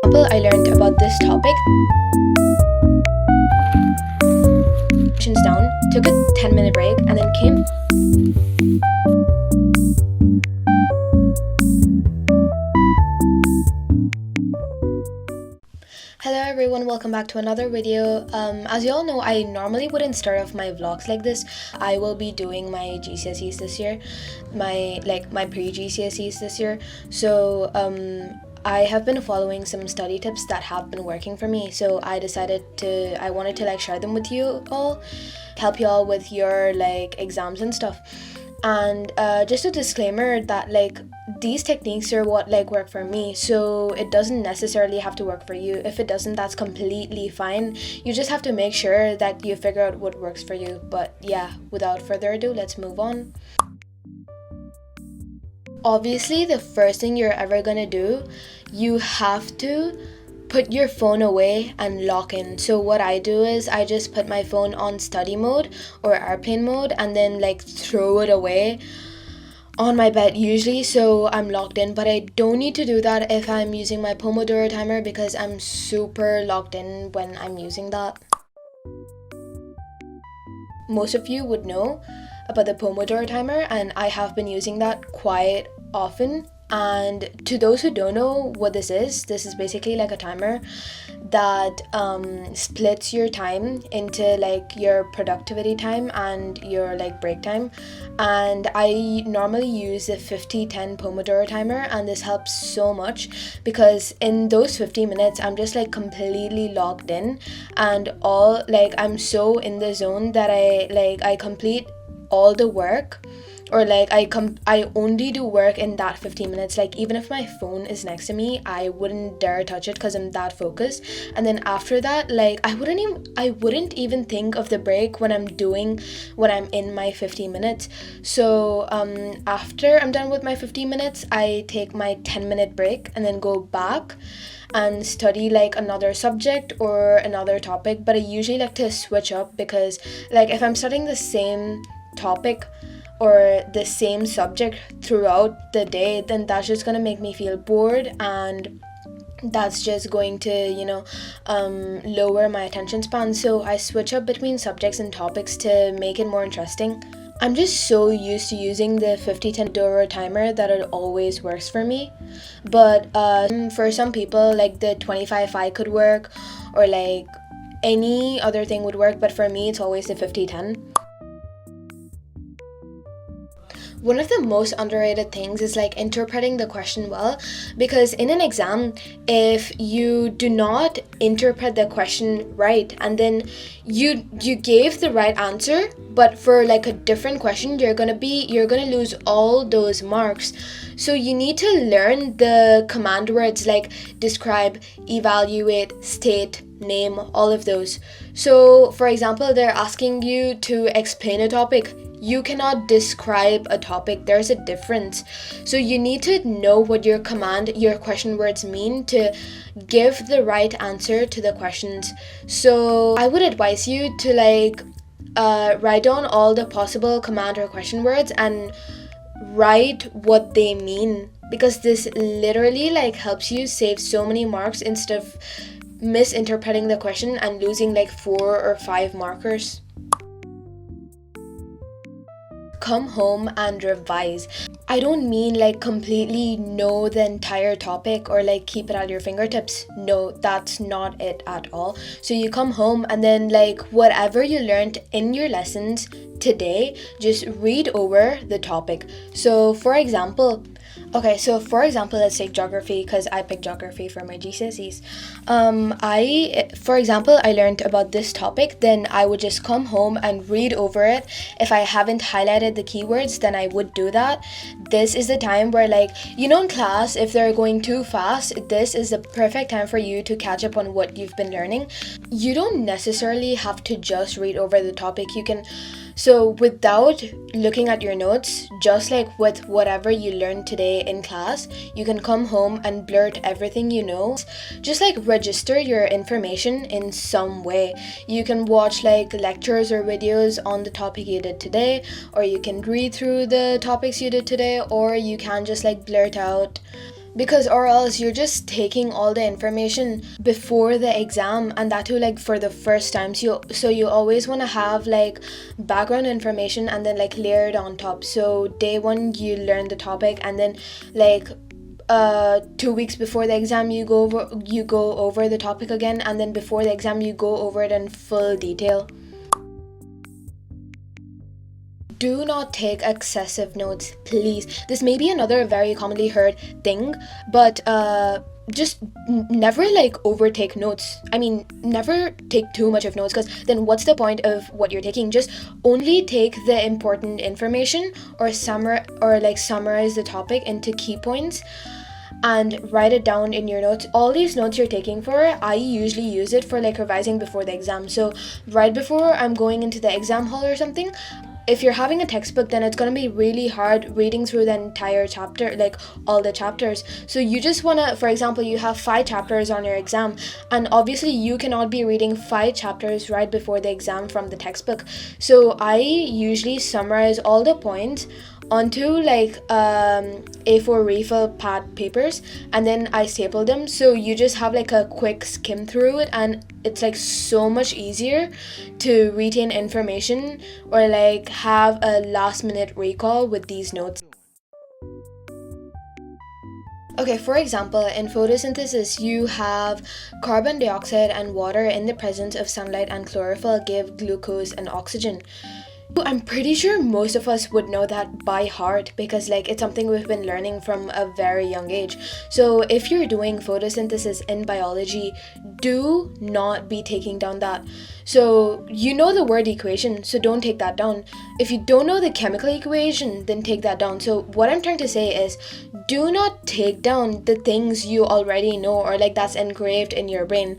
example, I learned about this topic. Down, took a 10-minute break, and then came. Hello everyone, welcome back to another video. As you all know, I normally wouldn't start off my vlogs like this. I will be doing my GCSEs this year, my pre-GCSEs this year. So I have been following some study tips that have been working for me. So I wanted to share them with you all, help you all with your exams and stuff. And just a disclaimer that these techniques are what work for me, so it doesn't necessarily have to work for you. If it doesn't, that's completely fine. You just have to make sure that you figure out what works for you. But yeah, without further ado, let's move on. Obviously, the first thing you're ever gonna do, you have to put your phone away and lock in. So what I do is I just put my phone on study mode or airplane mode and then throw it away on my bed usually, so I'm locked in. But I don't need to do that if I'm using my Pomodoro timer, because I'm super locked in when I'm using that. Most of you would know about the Pomodoro timer, and I have been using that quite often. And to those who don't know what this is basically a timer that splits your time into your productivity time and your break time. And I normally use the 50-10 Pomodoro timer, and this helps so much because in those 50 minutes I'm just completely logged in, and I'm so in the zone that I complete all the work, or I only do work in that 15 minutes. Even if my phone is next to me, I wouldn't dare touch it because I'm that focused. And then after that, I wouldn't even think of the break when I'm in my 15 minutes. So after I'm done with my 15 minutes, I take my 10-minute break and then go back and study another subject or another topic. But I usually like to switch up, because if I'm studying the same topic or the same subject throughout the day, then that's just gonna make me feel bored, and that's just going to lower my attention span. So I switch up between subjects and topics to make it more interesting. I'm just so used to using the 50-10 Pomodoro timer that it always works for me. But for some people, the 25-5 could work, or any other thing would work, but for me it's always the 50-10. One of the most underrated things is interpreting the question well, because in an exam, if you do not interpret the question right, and then you gave the right answer, but for a different question, you're gonna lose all those marks. So you need to learn the command words describe, evaluate, state, name, all of those. So for example, they're asking you to explain a topic. You cannot describe a topic. There's a difference. So you need to know what your question words mean to give the right answer to the questions. So I would advise you to write down all the possible command or question words and write what they mean, because this literally helps you save so many marks instead of misinterpreting the question and losing 4 or 5 markers. Come home and revise. I don't mean completely know the entire topic or keep it at your fingertips. No, that's not it at all. So you come home and then whatever you learned in your lessons today, just read over the topic. So for example, let's take geography, because I picked geography for my GCSEs. I learned about this topic, then I would just come home and read over it. If I haven't highlighted the keywords, then I would do that. This is the time where in class, if they're going too fast, this is the perfect time for you to catch up on what you've been learning. You don't necessarily have to just read over the topic. So without looking at your notes, just with whatever you learned today in class, you can come home and blurt everything you know. Just register your information in some way. You can watch lectures or videos on the topic you did today, or you can read through the topics you did today, or you can just blurt out because or else you're just taking all the information before the exam, and that too like for the first time. So you always want to have like background information and then like layered on top. So day one you learn the topic, and then like 2 weeks before the exam you go over the topic again, and then before the exam you go over it in full detail. Do not take excessive notes, please. This may be another very commonly heard thing, but just never like overtake notes. I mean, never take too much of notes, because then what's the point of what you're taking? Just only take the important information, or summarize the topic into key points and write it down in your notes. All these notes you're taking for, I usually use it for like revising before the exam. So right before I'm going into the exam hall or something, if you're having a textbook, then it's going to be really hard reading through the entire chapter, like all the chapters. So you just want to, for example, you have 5 chapters on your exam, and obviously you cannot be reading 5 chapters right before the exam from the textbook. So I usually summarize all the points onto like A4 refill pad papers, and then I staple them, so you just have like a quick skim through it, and it's like so much easier to retain information or like have a last minute recall with these notes. Okay, for example, in photosynthesis, you have carbon dioxide and water in the presence of sunlight, and chlorophyll give glucose and oxygen. I'm pretty sure most of us would know that by heart, because like it's something we've been learning from a very young age. So if you're doing photosynthesis in biology, do not be taking down that. So you know the word equation, so don't take that down. If you don't know the chemical equation, then take that down. So what I'm trying to say is, do not take down the things you already know or like that's engraved in your brain.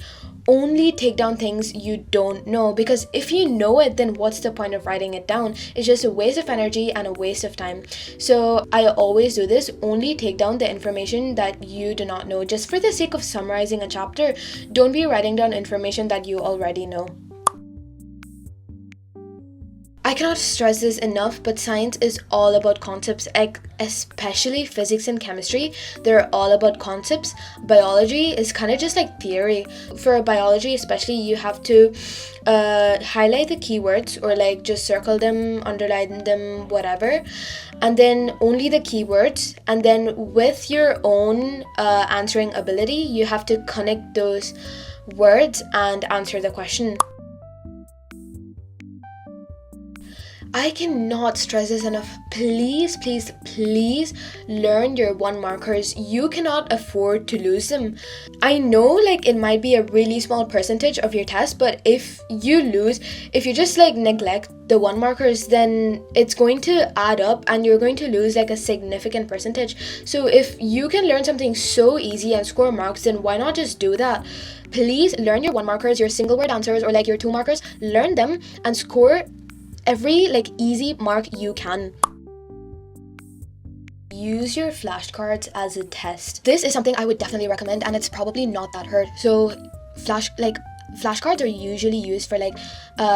Only take down things you don't know, because if you know it, then what's the point of writing it down? It's just a waste of energy and a waste of time. So I always do this, only take down the information that you do not know. Just for the sake of summarizing a chapter, don't be writing down information that you already know. I cannot stress this enough, but science is all about concepts, especially physics and chemistry. They're all about concepts. Biology is kind of just like theory. For biology especially, you have to highlight the keywords, or like just circle them, underline them, whatever, and then only the keywords, and then with your own answering ability, you have to connect those words and answer the question. I cannot stress this enough. Please, please, please learn your 1 markers. You cannot afford to lose them. I know like it might be a really small percentage of your test, but if you just like neglect the 1 markers, then it's going to add up and you're going to lose like a significant percentage. So if you can learn something so easy and score marks, then why not just do that? Please learn your 1 markers, your single word answers, or like your 2 markers. Learn them and score every like easy mark you can. Use your flashcards as a test. This is something I would definitely recommend, and it's probably not that hard. So flashcards are usually used for like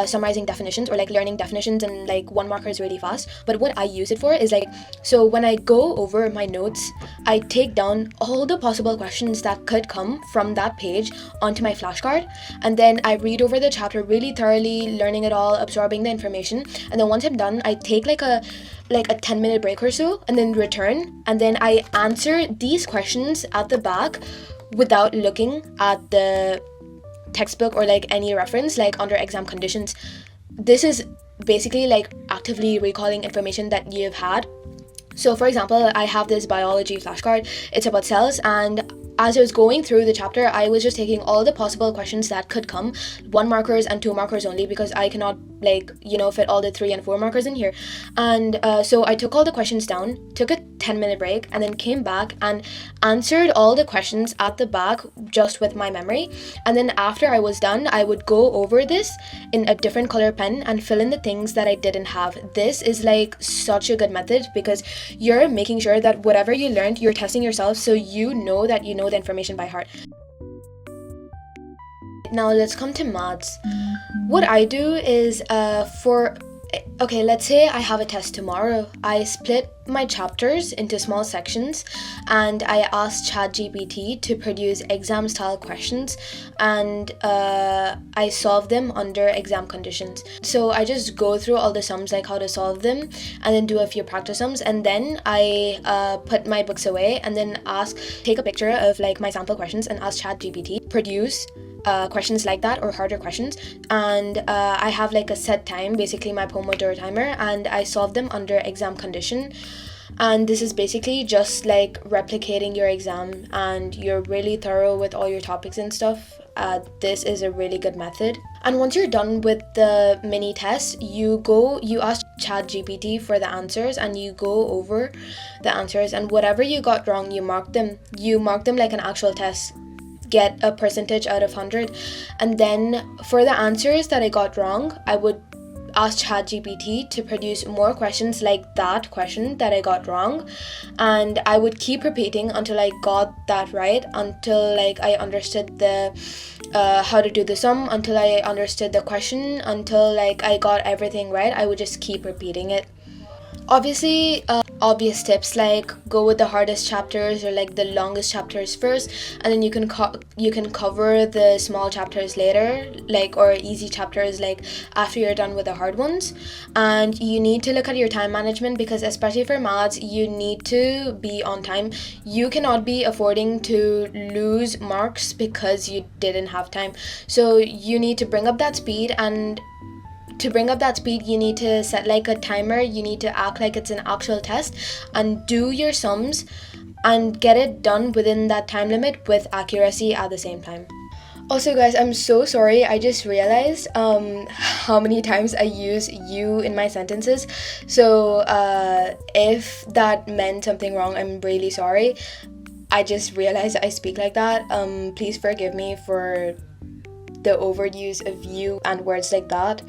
summarizing definitions or like learning definitions and like 1 markers really fast. But what I use it for is like, so when I go over my notes, I take down all the possible questions that could come from that page onto my flashcard, and then I read over the chapter really thoroughly, learning it all, absorbing the information, and then once I'm done, I take like a 10-minute break or so, and then return, and then I answer these questions at the back without looking at the textbook or like any reference, like under exam conditions. This is basically like actively recalling information that you've had. So for example, I have this biology flashcard. It's about cells, and as I was going through the chapter, I was just taking all the possible questions that could come, 1 markers and 2 markers only, because I cannot fit all the 3 and 4 markers in here. And so I took all the questions down, took a 10-minute break, and then came back and answered all the questions at the back just with my memory. And then after I was done, I would go over this in a different color pen and fill in the things that I didn't have. This is like such a good method, because you're making sure that whatever you learned, you're testing yourself, so you know that you know the information by heart. Now let's come to maths. What I do is for Okay, let's say I have a test tomorrow. I split my chapters into small sections and I asked ChatGPT to produce exam style questions, and I solve them under exam conditions. So I just go through all the sums, like how to solve them, and then do a few practice sums, and then I put my books away and then take a picture of like my sample questions and ask ChatGPT produce questions like that, or harder questions, and I have like a set time, basically my Pomodoro timer, and I solve them under exam condition. And this is basically just like replicating your exam, and you're really thorough with all your topics and stuff. This is a really good method. And once you're done with the mini test, you ask ChatGPT for the answers, and you go over the answers, and whatever you got wrong, you mark them like an actual test, get a percentage out of 100. And then for the answers that I got wrong, I would ask ChatGPT to produce more questions like that question that I got wrong, and I would keep repeating until I got that right, until like I understood the how to do the sum, until I understood the question, until like I got everything right. I would just keep repeating it. Obviously, obvious tips like go with the hardest chapters or like the longest chapters first, and then you can cover the small chapters later, like, or easy chapters like after you're done with the hard ones. And you need to look at your time management, because especially for maths, you need to be on time. You cannot be affording to lose marks because you didn't have time. So you need to bring up that speed, and to bring up that speed, you need to set like a timer. You need to act like it's an actual test and do your sums and get it done within that time limit with accuracy at the same time. Also, guys, I'm so sorry. I just realized how many times I use you in my sentences. So if that meant something wrong, I'm really sorry. I just realized I speak like that. Please forgive me for the overuse of you and words like that.